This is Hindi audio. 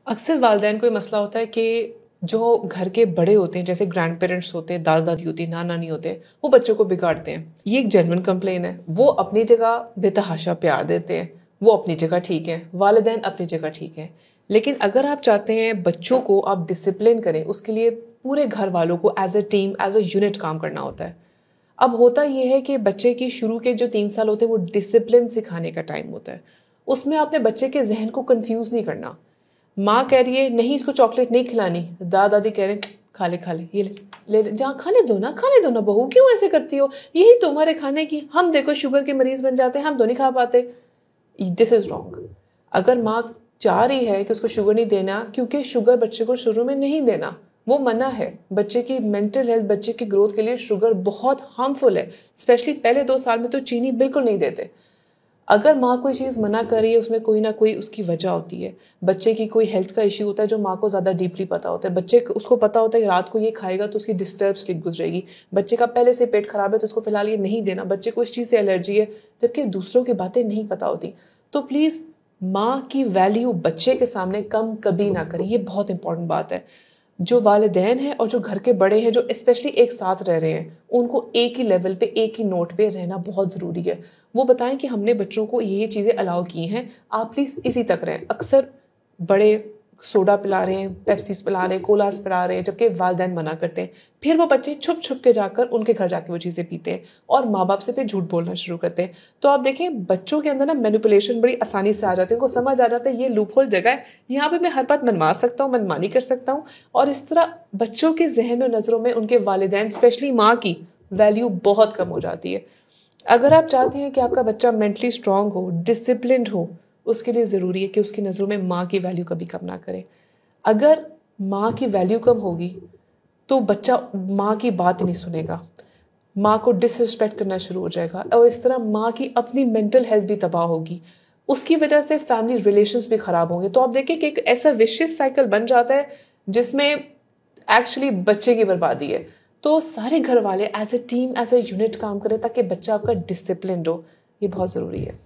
अक्सर वालिदैन को ये मसला होता है कि जो घर के बड़े होते हैं, जैसे ग्रैंड पेरेंट्स होते हैं, दादा दादी होती है, नाना नानी होते हैं, वो बच्चों को बिगाड़ते हैं। ये एक जेन्युइन कंप्लेन है। वो अपनी जगह बेतहाशा प्यार देते हैं, वो अपनी जगह ठीक है, वालिदैन अपनी जगह ठीक है। लेकिन अगर आप चाहते हैं बच्चों को आप डिसिप्लिन करें, उसके लिए पूरे घर वालों को as a team, as a unit काम करना होता है। अब होता यह है कि बच्चे की शुरू के जो 3 साल होते हैं वो डिसिप्लिन सिखाने का टाइम होता है। उसमें आपने बच्चे के जहन को कंफ्यूज नहीं करना। माँ कह रही है नहीं इसको चॉकलेट नहीं खिलानी, दादा दादी कह रहे हैं खा ले ये ले जहाँ खाने दो ना बहू, क्यों ऐसे करती हो, यही तो हमारे खाने की, हम देखो शुगर के मरीज बन जाते हैं, हम तो नहीं खा पाते। This is wrong. अगर माँ चाह रही है कि उसको शुगर नहीं देना, क्योंकि शुगर बच्चे को शुरू में नहीं देना, वो मना है। बच्चे की मेंटल हेल्थ, बच्चे की ग्रोथ के लिए शुगर बहुत हार्मफुल है। स्पेशली पहले 2 साल में तो चीनी बिल्कुल नहीं देते। अगर माँ कोई चीज़ मना कर रही है, उसमें कोई ना कोई उसकी वजह होती है। बच्चे की कोई हेल्थ का इश्यू होता है जो माँ को ज़्यादा डीपली पता होता है। बच्चे उसको पता होता है कि रात को ये खाएगा तो उसकी डिस्टर्ब स्लीप गुजरेगी। बच्चे का पहले से पेट खराब है तो उसको फिलहाल ये नहीं देना। बच्चे को इस चीज़ से एलर्जी है, जबकि दूसरों की बातें नहीं पता होती। तो प्लीज़ माँ की वैल्यू बच्चे के सामने कम कभी ना करें। ये बहुत इंपॉर्टेंट बात है। जो वालिदैन हैं और जो घर के बड़े हैं, जो स्पेशली एक साथ रह रहे हैं, उनको एक ही लेवल पे, एक ही नोट पे रहना बहुत ज़रूरी है। वो बताएं कि हमने बच्चों को ये चीज़ें अलाउ की हैं, आप प्लीज़ इसी तक रहें। अक्सर बड़े सोडा पिला रहे हैं, पेप्सीज पिला रहे हैं, कोलास पिला रहे हैं, जबकि वालिदैन मना करते हैं। फिर वो बच्चे छुप छुप के जाकर उनके घर जाके वो चीज़ें पीते हैं और माँ बाप से फिर झूठ बोलना शुरू करते हैं। तो आप देखें बच्चों के अंदर ना मैनिपुलेशन बड़ी आसानी से आ जाती है। उनको समझ आ जाता है ये लूपहोल जगह है, यहाँ पे मैं हर बात मनवा सकता हूँ, मनमानी कर सकता हूँ। और इस तरह बच्चों के जहन और नज़रों में उनके वालिदैन, स्पेशली माँ की वैल्यू बहुत कम हो जाती है। अगर आप चाहते हैं कि आपका बच्चा मेंटली स्ट्रांग हो, डिसिप्लिन्ड हो, उसके लिए ज़रूरी है कि उसकी नज़रों में माँ की वैल्यू कभी कम ना करे। अगर माँ की वैल्यू कम होगी तो बच्चा माँ की बात नहीं सुनेगा, माँ को डिसरिस्पेक्ट करना शुरू हो जाएगा और इस तरह माँ की अपनी मेंटल हेल्थ भी तबाह होगी। उसकी वजह से फैमिली रिलेशंस भी खराब होंगे। तो आप देखिए कि एक ऐसा विशियस साइकिल बन जाता है जिसमें एक्चुअली बच्चे की बर्बादी है। तो सारे घर वाले as a team, as a unit काम करें ताकि बच्चा आपका डिसिप्लिन्ड हो। ये बहुत ज़रूरी है।